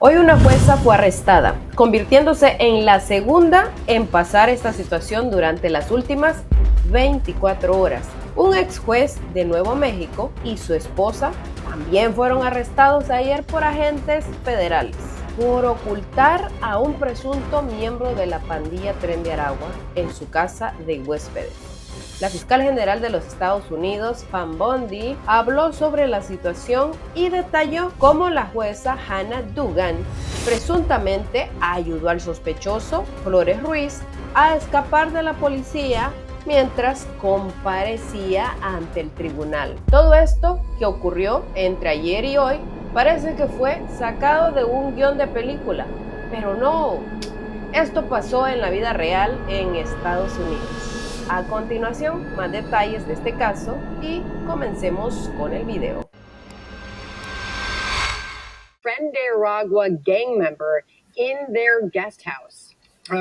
Hoy una jueza fue arrestada, convirtiéndose en la segunda en pasar esta situación durante las últimas 24 horas. Un ex juez de Nuevo México y su esposa también fueron arrestados ayer por agentes federales por ocultar a un presunto miembro de la pandilla Tren de Aragua en su casa de huéspedes. La fiscal general de los Estados Unidos, Pam Bondi, habló sobre la situación y detalló cómo la jueza Dugan presuntamente ayudó al sospechoso, Flores Ruiz, a escapar de la policía mientras comparecía ante el tribunal. Todo esto que ocurrió entre ayer y hoy parece que fue sacado de un guión de película, pero no, esto pasó en la vida real en Estados Unidos. A continuación, más detalles de este caso y comencemos con el video. Tren de Aragua gang member in their guest house.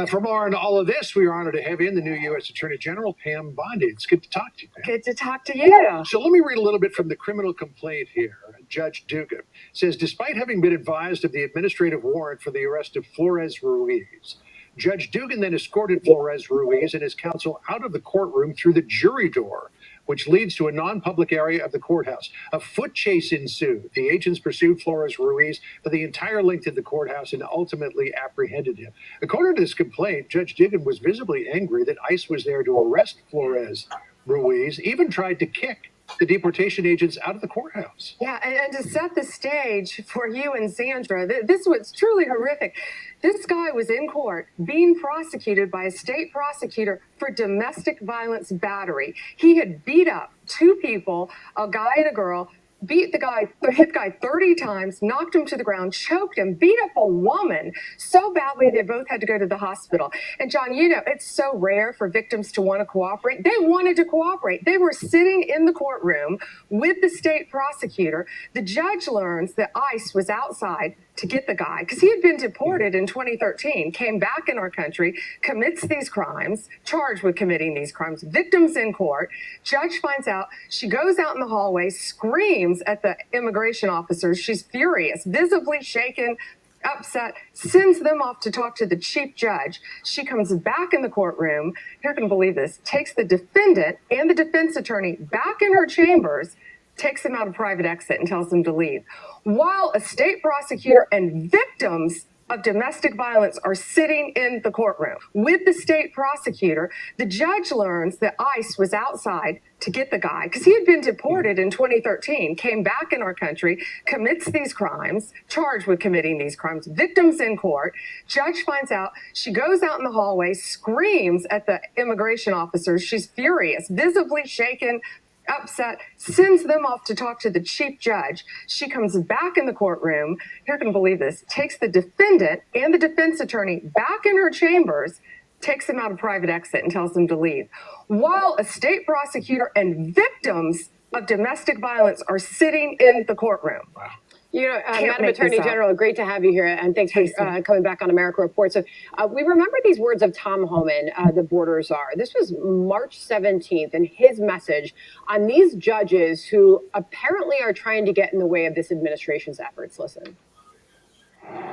For more on all of this, we are honored to have in the new U.S. Attorney General, Pam Bondi. It's good to talk to you, Pam. Good to talk to you. So let me read a little bit from the criminal complaint here. Judge Dugan says, despite having been advised of the administrative warrant for the arrest of Flores Ruiz, Judge Dugan then escorted Flores Ruiz and his counsel out of the courtroom through the jury door, which leads to a non-public area of the courthouse. A foot chase ensued. The agents pursued Flores Ruiz for the entire length of the courthouse and ultimately apprehended him. According to this complaint, Judge Dugan was visibly angry that ICE was there to arrest Flores Ruiz, even tried to kick the deportation agents out of the courthouse. Yeah, and to set the stage for you and Sandra, this was truly horrific. This guy was in court being prosecuted by a state prosecutor for domestic violence battery. He had beat up two people, a guy and a girl, hit the guy 30 times, knocked him to the ground, choked him, beat up a woman so badly they both had to go to the hospital. And John, you know, it's so rare for victims to want to cooperate. They wanted to cooperate. They were sitting in the courtroom with the state prosecutor. The judge learns that ICE was outside to get the guy because he had been deported in 2013, came back in our country, commits these crimes, charged with committing these crimes, victims in court. Judge finds out, she goes out in the hallway, screams at the immigration officers. She's furious, visibly shaken, upset, sends them off to talk to the chief judge. She comes back in the courtroom, you're going to believe this, takes the defendant and the defense attorney back in her chambers, takes them out a private exit and tells them to leave. While a state prosecutor and victims of domestic violence are sitting in the courtroom with the state prosecutor, the judge learns that ICE was outside to get the guy because he had been deported in 2013, came back in our country, commits these crimes, charged with committing these crimes, victims in court. Judge finds out, she goes out in the hallway, screams at the immigration officers. She's furious, visibly shaken, upset, sends them off to talk to the chief judge. She comes back in the courtroom, you're going to believe this, takes the defendant and the defense attorney back in her chambers, takes them out a private exit and tells them to leave. While a state prosecutor and victims of domestic violence are sitting in the courtroom. Wow. You know, Madam Attorney General, great to have you here, and thanks for coming back on America Report. So we remember these words of Tom Homan, the border czar. This was March 17th, and his message on these judges who apparently are trying to get in the way of this administration's efforts. Listen.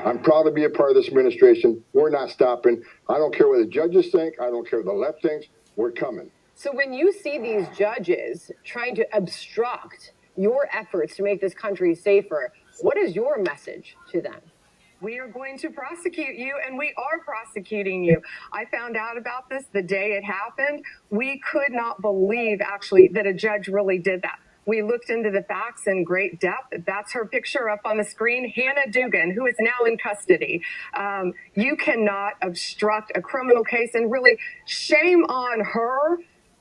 I'm proud to be a part of this administration. We're not stopping. I don't care what the judges think. I don't care what the left thinks. We're coming. So when you see these judges trying to obstruct your efforts to make this country safer, what is your message to them? We are going to prosecute you, and we are prosecuting you. I found out about this the day it happened. We could not believe, actually, that a judge really did that. We looked into the facts in great depth. That's her picture up on the screen, Dugan, who is now in custody. You cannot obstruct a criminal case, and really, shame on her.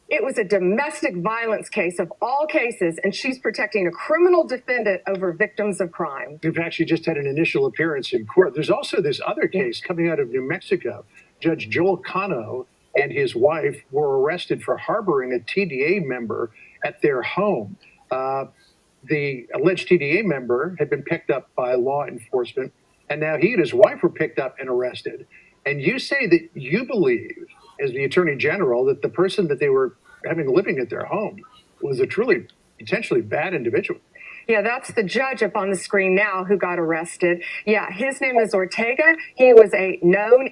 It was a domestic violence case of all cases, and she's protecting a criminal defendant over victims of crime. In fact, she just had an initial appearance in court. There's also this other case coming out of New Mexico. Judge Joel Cano and his wife were arrested for harboring a TDA member at their home. The alleged TDA member had been picked up by law enforcement, and now he and his wife were picked up and arrested. And you say that you believe, as the Attorney General, that the person that they were having living at their home was a truly, potentially bad individual. Yeah, that's the judge up on the screen now who got arrested. Yeah, his name is Ortega. He is a known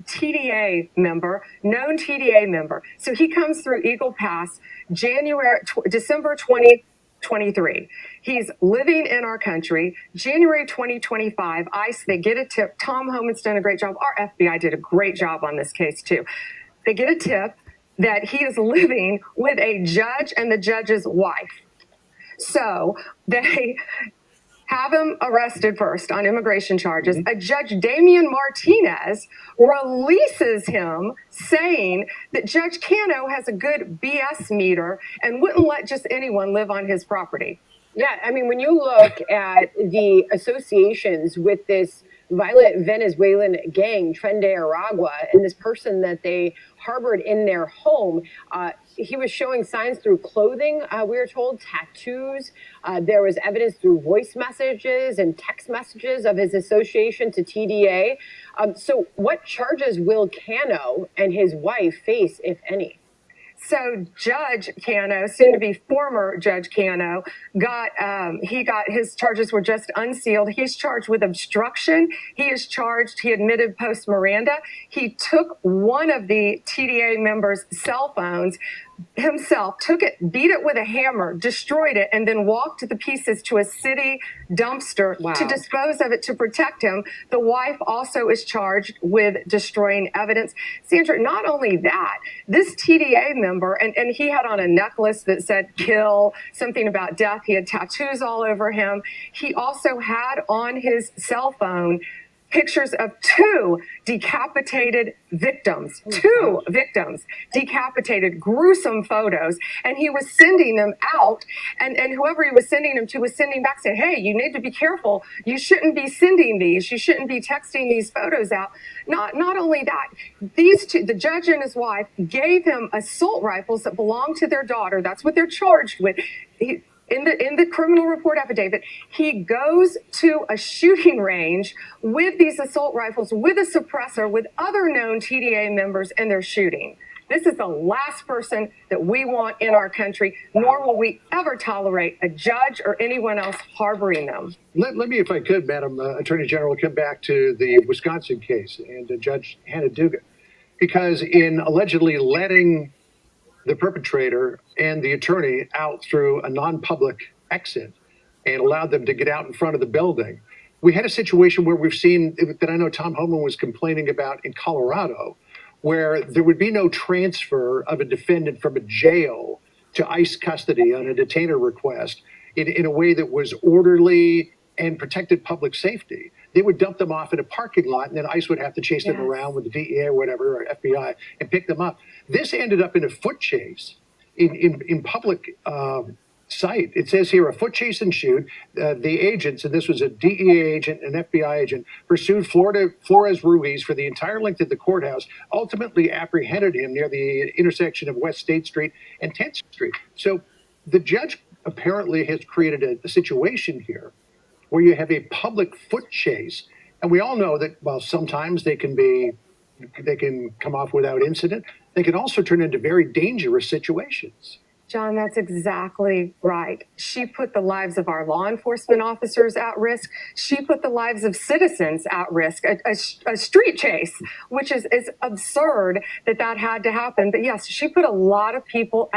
TDA member, So he comes through Eagle Pass December 2023. He's living in our country. January 2025, ICE, they get a tip. Tom Homan's done a great job. Our FBI did a great job on this case too. They get a tip that he is living with a judge and the judge's wife. So they have him arrested first on immigration charges. A Judge Damian Martinez releases him saying that Judge Cano has a good BS meter and wouldn't let just anyone live on his property. Yeah, I mean, when you look at the associations with this violent Venezuelan gang, Tren de Aragua, and this person that they harbored in their home, he was showing signs through clothing, we were told, tattoos. There was evidence through voice messages and text messages of his association to TDA. So what charges will Cano and his wife face, if any? So Judge Cano, soon to be former Judge Cano, got his charges were just unsealed. He's charged with obstruction. He admitted post Miranda. He took one of the TDA members' cell phones himself, took it, beat it with a hammer, destroyed it, and then walked the pieces to a city dumpster to dispose of it to protect him. The wife also is charged with destroying evidence. Sandra, not only that, this TDA member, and he had on a necklace that said kill, something about death. He had tattoos all over him. He also had on his cell phone pictures of two decapitated victims, decapitated, gruesome photos. And he was sending them out, and whoever he was sending them to was sending back saying, hey, you need to be careful. You shouldn't be sending these. You shouldn't be texting these photos out. Not only that, these two, the judge and his wife, gave him assault rifles that belonged to their daughter. That's what they're charged with. In the criminal report affidavit, he goes to a shooting range with these assault rifles, with a suppressor, with other known TDA members, and they're shooting. This is the last person that we want in our country, nor will we ever tolerate a judge or anyone else harboring them. Let me, if I could, Madam Attorney General, come back to the Wisconsin case and Judge Hannah Dugan, because in allegedly letting the perpetrator and the attorney out through a non-public exit and allowed them to get out in front of the building, we had a situation where we've seen that I know Tom Homan was complaining about in Colorado, where there would be no transfer of a defendant from a jail to ICE custody on a detainer request in a way that was orderly and protected public safety. They would dump them off in a parking lot, and then ICE would have to chase them around with the DEA or whatever, or FBI, and pick them up. This ended up in a foot chase in public sight. It says here, a foot chase ensued. The agents, and this was a DEA agent, an FBI agent, pursued Flores Ruiz for the entire length of the courthouse, ultimately apprehended him near the intersection of West State Street and 10th Street. So the judge apparently has created a situation here where you have a public foot chase. And we all know that while sometimes they can come off without incident, they can also turn into very dangerous situations. John, that's exactly right. She put the lives of our law enforcement officers at risk. She put the lives of citizens at risk. A street chase, which is absurd that had to happen. But yes, she put a lot of people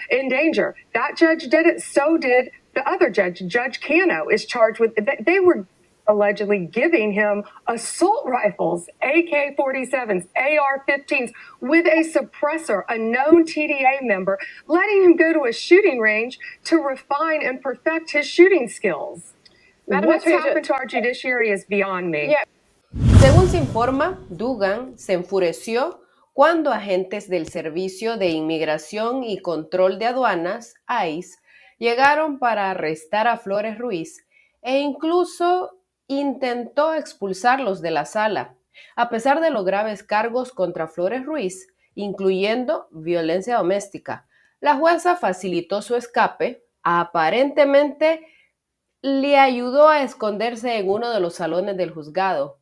in danger. That judge did it. So did the other judge. Judge Cano is charged with, they were allegedly giving him assault rifles, AK-47s, AR-15s, with a suppressor, a known TDA member, letting him go to a shooting range to refine and perfect his shooting skills. What's happened to our judiciary is beyond me. Yeah. Según se informa, Dugan se enfureció cuando agentes del Servicio de Inmigración y Control de Aduanas, ICE, llegaron para arrestar a Flores Ruiz e incluso intentó expulsarlos de la sala, a pesar de los graves cargos contra Flores Ruiz, incluyendo violencia doméstica. La jueza facilitó su escape, aparentemente le ayudó a esconderse en uno de los salones del juzgado.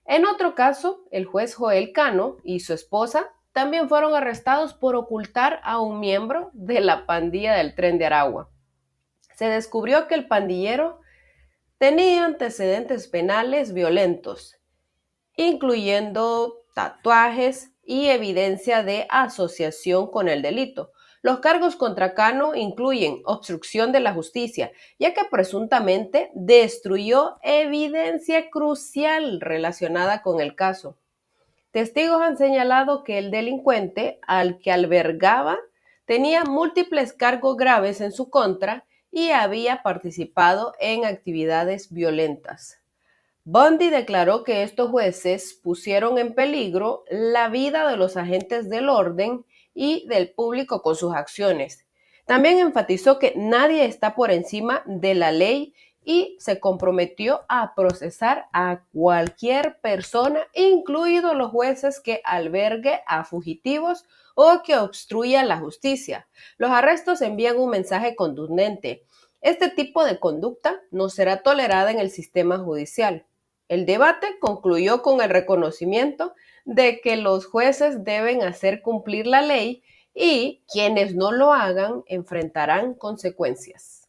En otro caso, el juez Cano y su esposa también fueron arrestados por ocultar a un miembro de la pandilla del Tren de Aragua. se descubrió que el pandillero tenía antecedentes penales violentos, incluyendo tatuajes y evidencia de asociación con el delito. Los cargos contra Cano incluyen obstrucción de la justicia, ya que presuntamente destruyó evidencia crucial relacionada con el caso. Testigos han señalado que el delincuente, al que albergaba, tenía múltiples cargos graves en su contra y había participado en actividades violentas. Bondi declaró que estos jueces pusieron en peligro la vida de los agentes del orden y del público con sus acciones. También enfatizó que nadie está por encima de la ley y se comprometió a procesar a cualquier persona, incluidos los jueces que albergue a fugitivos o que obstruya la justicia. Los arrestos envían un mensaje contundente. Este tipo de conducta no será tolerada en el sistema judicial. El debate concluyó con el reconocimiento de que los jueces deben hacer cumplir la ley y quienes no lo hagan enfrentarán consecuencias.